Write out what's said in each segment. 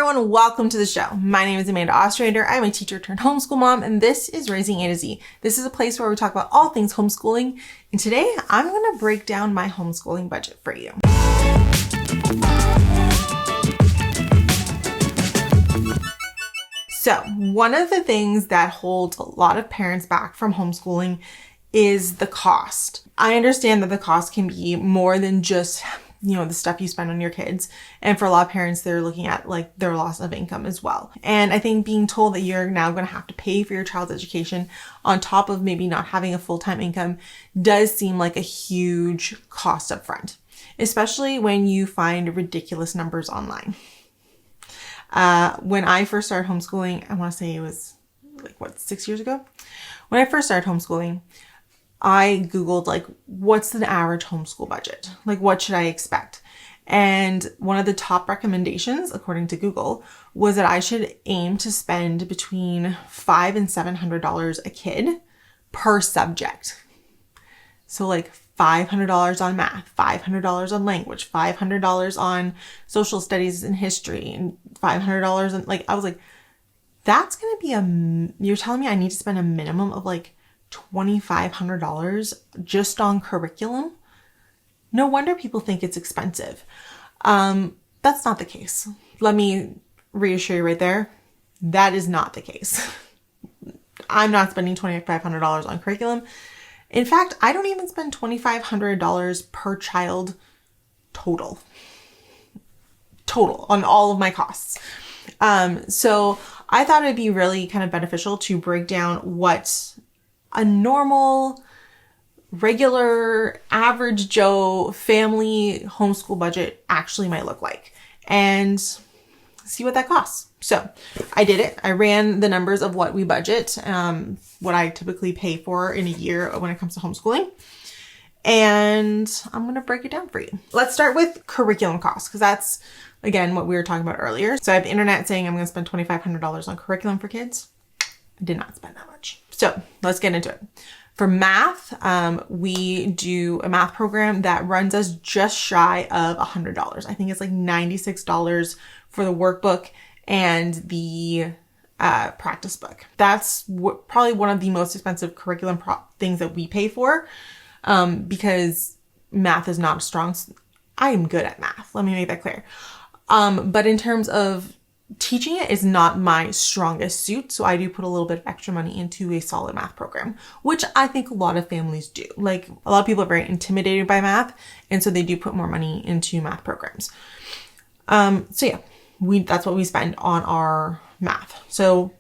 everyone, welcome to the show. My name is Amanda Ostrander. I'm a teacher-turned-homeschool mom, and this is Raising A to Z. This is a place where we talk about all things homeschooling, and today I'm going to break down my homeschooling budget for you. So, one of the things that holds a lot of parents back from homeschooling is the cost. I understand that the cost can be more than just the stuff you spend on your kids. And for a lot of parents, they're looking at like their loss of income as well. And I think being told that you're now going to have to pay for your child's education on top of maybe not having a full-time income does seem like a huge cost up front, especially when you find ridiculous numbers online. When I first started homeschooling, I want to say it was 6 years ago? When I first started homeschooling, I Googled what's the average homeschool budget? What should I expect? And one of the top recommendations, according to Google, was that I should aim to spend between $500 and $700 a kid per subject. So $500 on math, $500 on language, $500 on social studies and history, and $500 on I was like, that's going to be you're telling me I need to spend a minimum of $2,500 just on curriculum? No wonder people think it's expensive. That's not the case. Let me reassure you right there. That is not the case. I'm not spending $2,500 on curriculum. In fact, I don't even spend $2,500 per child total on all of my costs. So I thought it'd be really kind of beneficial to break down what a normal, regular, average Joe family homeschool budget actually might look like and see what that costs. So I did it. I ran the numbers of what we budget, what I typically pay for in a year when it comes to homeschooling. And I'm going to break it down for you. Let's start with curriculum costs, because that's, again, what we were talking about earlier. So I have the internet saying I'm going to spend $2,500 on curriculum for kids. I did not spend that much. So let's get into it. For math, we do a math program that runs us just shy of $100. I think it's $96 for the workbook and the practice book. That's probably one of the most expensive curriculum things that we pay for, because math is not a strong. I am good at math. Let me make that clear. But in terms of teaching it is not my strongest suit. So I do put a little bit of extra money into a solid math program, which I think a lot of families do. A lot of people are very intimidated by math. And so they do put more money into math programs. So yeah, that's what we spend on our math. So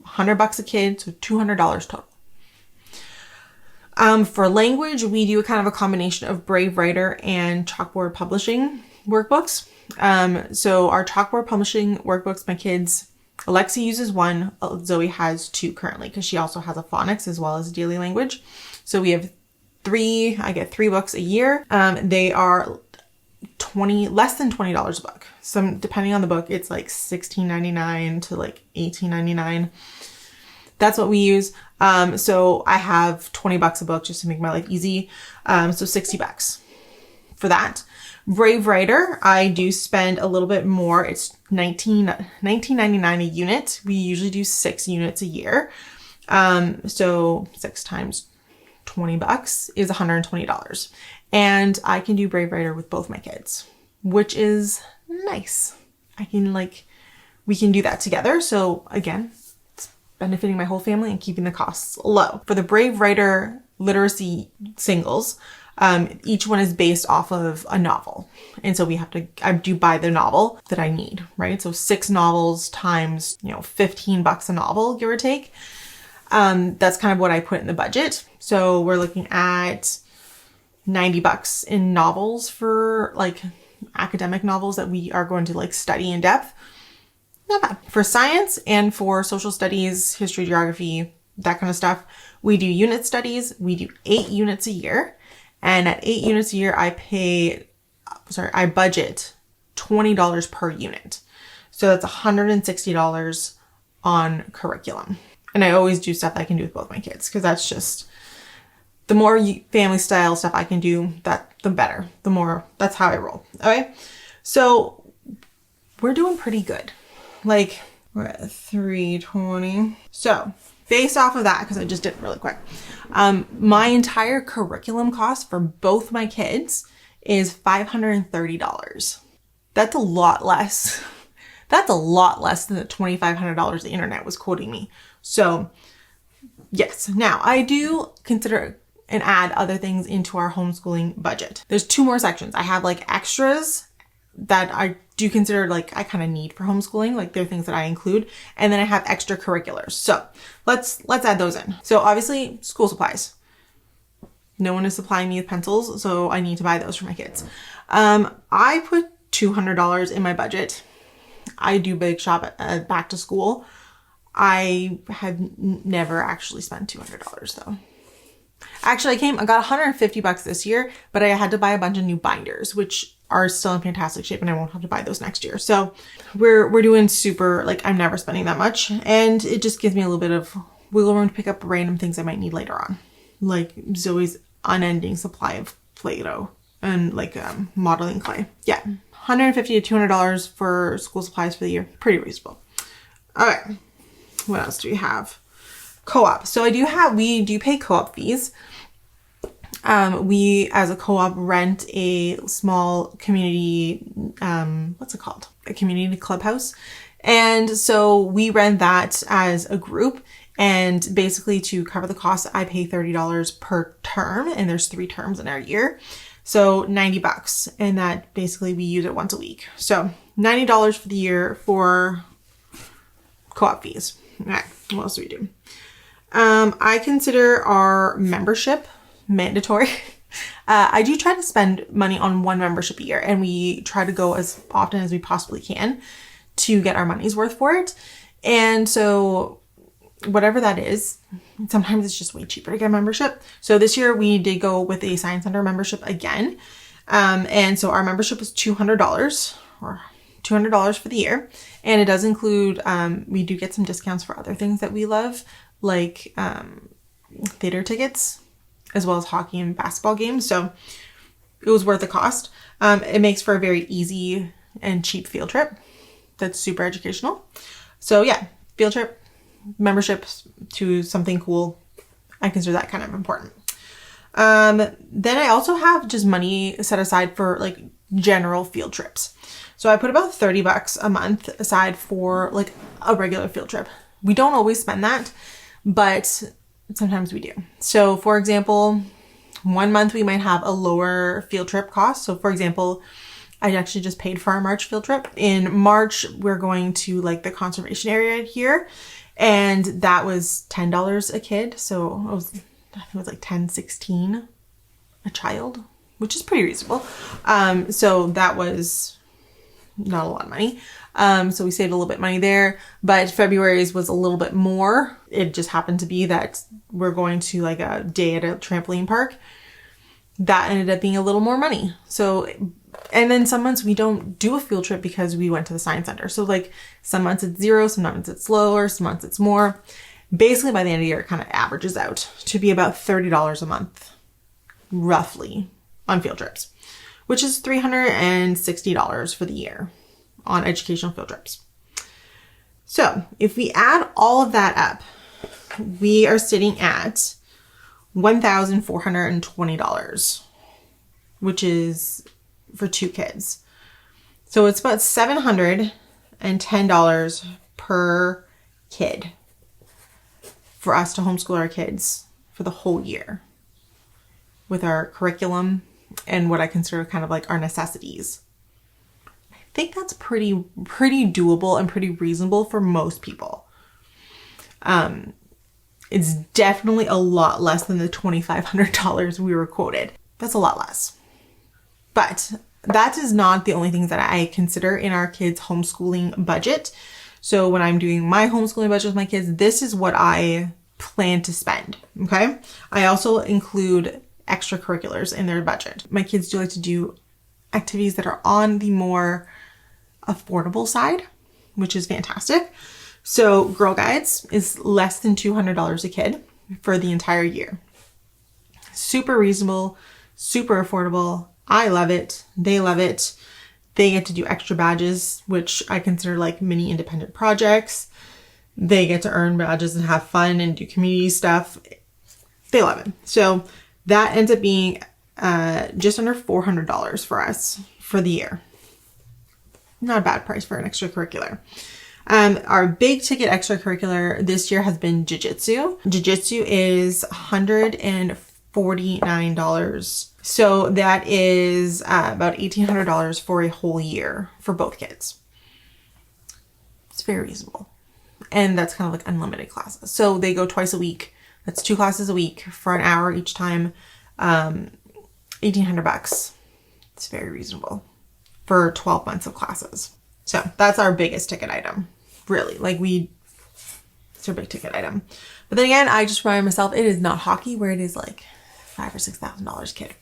$100 a kid, so $200 total. For language, we do kind of a combination of Brave Writer and Chalkboard Publishing workbooks. So our Chalkboard Publishing workbooks, my kids, Alexi uses one, Zoe has two currently, because she also has a phonics as well as a daily language. So we have I get 3 books a year. They are less than $20 a book. Some, depending on the book, it's $16.99 to $18.99. That's what we use. So I have $20 a book just to make my life easy. So $60 for that. Brave Writer, I do spend a little bit more. It's $19.99 a unit. We usually do 6 units a year. So 6 times $20 is $120. And I can do Brave Writer with both my kids, which is nice. We can do that together. So again, it's benefiting my whole family and keeping the costs low. For the Brave Writer literacy singles, each one is based off of a novel. And so I do buy the novel that I need, right? So 6 novels times, $15 a novel, give or take. That's kind of what I put in the budget. So we're looking at $90 in novels for academic novels that we are going to study in depth. Not bad. For science and for social studies, history, geography, that kind of stuff, we do unit studies. We do 8 units a year. And at 8 units a year, I budget $20 per unit. So that's $160 on curriculum. And I always do stuff I can do with both my kids, because that's just, the more family style stuff I can do, the better. That's how I roll. Okay. So we're doing pretty good. like we're at 320. So based off of that, because I just did it really quick, my entire curriculum cost for both my kids is $530. That's a lot less. That's a lot less than the $2,500 the internet was quoting me. So yes, now I do consider and add other things into our homeschooling budget. There's 2 more sections. I have like extras that I do consider like I kind of need for homeschooling, like they're things that I include. And then I have extracurriculars. So let's add those in. So obviously school supplies. No one is supplying me with pencils, so I need to buy those for my kids. I put $200 in my budget. I do big shop at back to school. I have never actually spent $200 though. Actually, I got $150 this year, but I had to buy a bunch of new binders, which are still in fantastic shape and I won't have to buy those next year. So we're doing super, like I'm never spending that much. And it just gives me a little bit of wiggle room to pick up random things I might need later on. Like Zoe's unending supply of Play-Doh and like modeling clay. Yeah, $150 to $200 for school supplies for the year. Pretty reasonable. All right, what else do we have? Co-op. So we do pay co-op fees. We as a co-op rent a small community, what's it called? A community clubhouse. And so we rent that as a group, and basically to cover the cost, I pay $30 per term, and there's 3 terms in our year. So $90, and that basically we use it once a week. So $90 for the year for co-op fees. All right, what else do we do? I consider our membership mandatory. I do try to spend money on one membership a year, and we try to go as often as we possibly can to get our money's worth for it. And so whatever that is, sometimes it's just way cheaper to get a membership. So this year we did go with a Science Center membership again. And so our membership was $200 or $200 for the year. And it does include, we do get some discounts for other things that we love, like theater tickets, as well as hockey and basketball games. So it was worth the cost. It makes for a very easy and cheap field trip that's super educational. So yeah, field trip, memberships to something cool. I consider that kind of important. Then I also have just money set aside for like general field trips. So I put about $30 a month aside for like a regular field trip. We don't always spend that, but sometimes we do. So for example, one month we might have a lower field trip cost. So for example, I actually just paid for our March field trip. In March, we're going to like the conservation area here, and that was $10 a kid. So I think it was like $10.16 a child, which is pretty reasonable. So that was not a lot of money. So we saved a little bit of money there, but February's was a little bit more. It just happened to be that we're going to like a day at a trampoline park. That ended up being a little more money. So, and then some months we don't do a field trip because we went to the science center. So like some months it's zero, some months it's lower, some months it's more. Basically by the end of the year, it kind of averages out to be about $30 a month, roughly, on field trips, which is $360 for the year on educational field trips. So if we add all of that up, we are sitting at $1,420, which is for 2 kids. So it's about $710 per kid for us to homeschool our kids for the whole year with our curriculum and what I consider kind of like our necessities. I think that's pretty doable and pretty reasonable for most people. It's definitely a lot less than the $2,500 we were quoted. That's a lot less. But that is not the only things that I consider in our kids' homeschooling budget. So when I'm doing my homeschooling budget with my kids, this is what I plan to spend, okay? I also include extracurriculars in their budget. My kids do like to do activities that are on the more affordable side, which is fantastic. So Girl Guides is less than $200 a kid for the entire year. Super reasonable, super affordable. I love it. They love it. They get to do extra badges, which I consider like mini independent projects. They get to earn badges and have fun and do community stuff. They love it. So that ends up being just under $400 for us for the year. Not a bad price for an extracurricular. Our big ticket extracurricular this year has been jiu-jitsu. Jiu-jitsu is $149. So that is about $1,800 for a whole year for both kids. It's very reasonable. And that's kind of like unlimited classes. So they go twice a week. That's 2 classes a week for an hour each time. $1,800. It's very reasonable for 12 months of classes. So that's our biggest ticket item, really. It's our big ticket item. But then again, I just remind myself, it is not hockey where it is like $5,000 or $6,000 kid.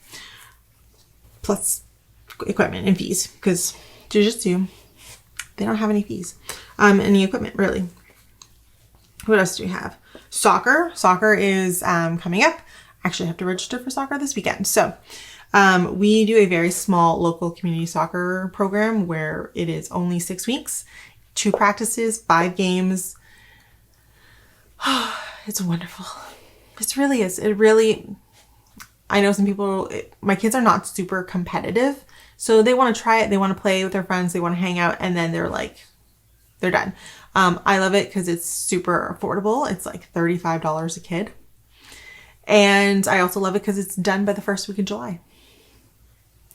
Plus equipment and fees, because jiu-jitsu, they don't have any fees. Any equipment, really. What else do we have? Soccer. Soccer is coming up. Actually, I have to register for soccer this weekend. So we do a very small local community soccer program where it is only 6 weeks, 2 practices, 5 games. It's wonderful. It really is. It really, I know some people, my kids are not super competitive. So they want to try it. They want to play with their friends. They want to hang out. And then they're done. I love it because it's super affordable. It's like $35 a kid. And I also love it because it's done by the first week of July.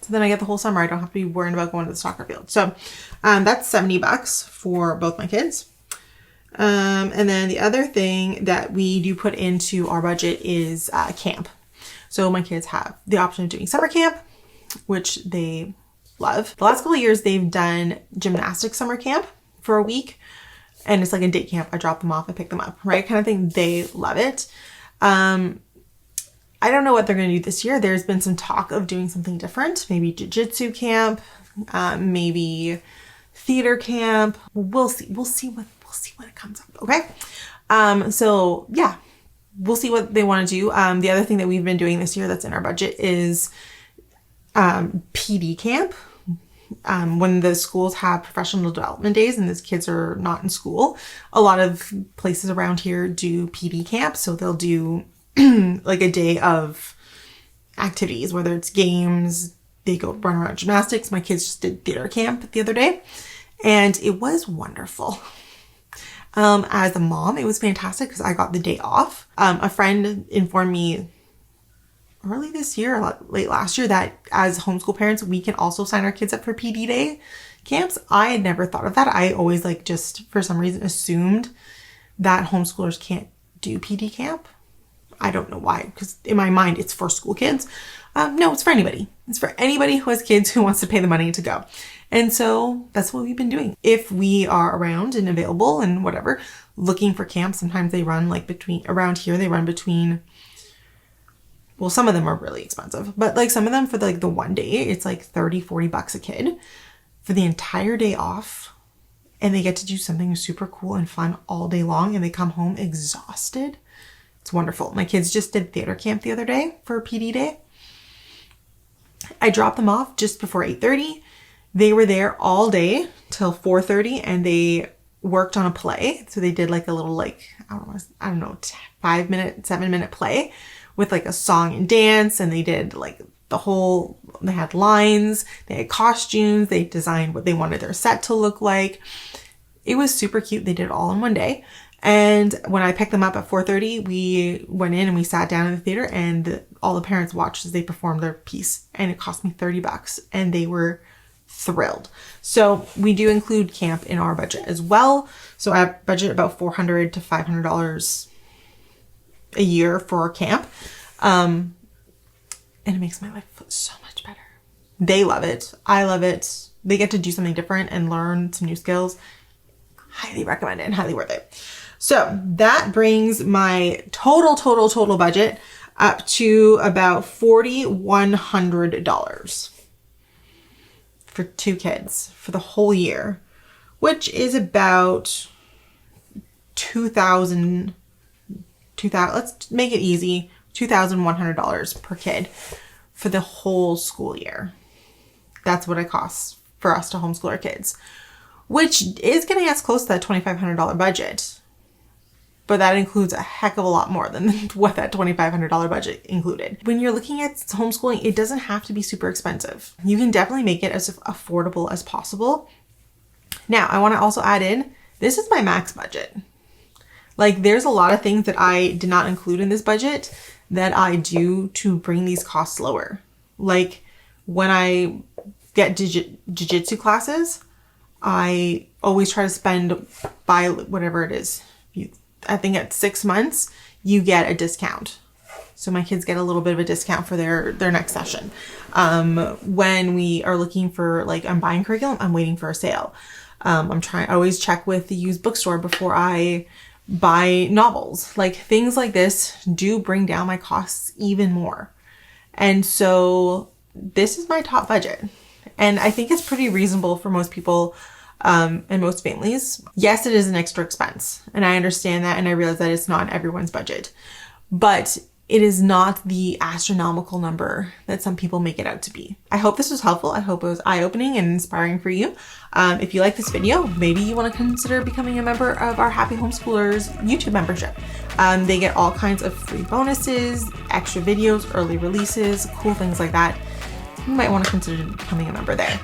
So then I get the whole summer. I don't have to be worrying about going to the soccer field. So that's $70 for both my kids. And then the other thing that we do put into our budget is camp. So my kids have the option of doing summer camp, which they love. The last couple of years, they've done gymnastics summer camp for a week. And it's like a day camp. I drop them off, I pick them up, right? Kind of thing. They love it. I don't know what they're going to do this year. There's been some talk of doing something different. Maybe jiu-jitsu camp, maybe theater camp. We'll see. We'll see when it comes up. Okay. So yeah, we'll see what they want to do. The other thing that we've been doing this year that's in our budget is PD camp. When the schools have professional development days and these kids are not in school, a lot of places around here do PD camp. So they'll do like a day of activities, whether it's games, they go run around gymnastics. My kids just did theater camp the other day and it was wonderful. As a mom, it was fantastic because I got the day off. A friend informed me early this year, late last year, that as homeschool parents, we can also sign our kids up for PD day camps. I had never thought of that. I always just for some reason assumed that homeschoolers can't do PD camp. I don't know why, because in my mind, it's for school kids. No, it's for anybody. It's for anybody who has kids who wants to pay the money to go. And so that's what we've been doing. If we are around and available and whatever, looking for camps, sometimes they run around here, they run between, well, some of them are really expensive, but some of them for the one day, it's like $30-$40 a kid for the entire day off. And they get to do something super cool and fun all day long and they come home exhausted. It's wonderful. My kids just did theater camp the other day for PD day. I dropped them off just before 8:30. They were there all day till 4:30 and they worked on a play. So they did a little I don't know, 5-minute, 7-minute play with a song and dance. And they did they had lines, they had costumes, they designed what they wanted their set to look like. It was super cute. They did it all in one day. And when I picked them up at 4:30, we went in and we sat down in the theater and all the parents watched as they performed their piece. And it cost me $30 and they were thrilled. So we do include camp in our budget as well. So I budget about $400 to $500 a year for camp. And it makes my life so much better. They love it. I love it. They get to do something different and learn some new skills. Highly recommend it and highly worth it. So that brings my total budget up to about $4,100 for 2 kids for the whole year, which is about $2,000, let's make it easy, $2,100 per kid for the whole school year. That's what it costs for us to homeschool our kids, which is getting us close to that $2,500 budget. But that includes a heck of a lot more than what that $2,500 budget included. When you're looking at homeschooling, it doesn't have to be super expensive. You can definitely make it as affordable as possible. Now, I want to also add in, this is my max budget. Like, there's a lot of things that I did not include in this budget that I do to bring these costs lower. Like, when I get jiu-jitsu classes, I always try to spend by whatever it is. I think at 6 months, you get a discount. So my kids get a little bit of a discount for their next session. When we are looking for, like, I'm buying curriculum, I'm waiting for a sale. I always check with the used bookstore before I buy novels. Like, things like this do bring down my costs even more. And so this is my top budget. And I think it's pretty reasonable for most people and most families. Yes, it is an extra expense. And I understand that. And I realize that it's not everyone's budget. But it is not the astronomical number that some people make it out to be. I hope this was helpful. I hope it was eye-opening and inspiring for you. If you like this video, maybe you want to consider becoming a member of our Happy Homeschoolers YouTube membership. They get all kinds of free bonuses, extra videos, early releases, cool things like that. You might want to consider becoming a member there.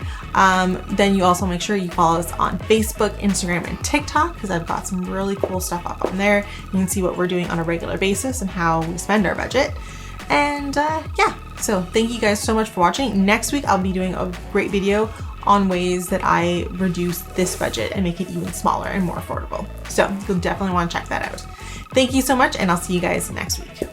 Then you also make sure you follow us on Facebook, Instagram, and TikTok, because I've got some really cool stuff up on there. You can see what we're doing on a regular basis and how we spend our budget. And yeah, so thank you guys so much for watching. Next week, I'll be doing a great video on ways that I reduce this budget and make it even smaller and more affordable. So you'll definitely want to check that out. Thank you so much, and I'll see you guys next week.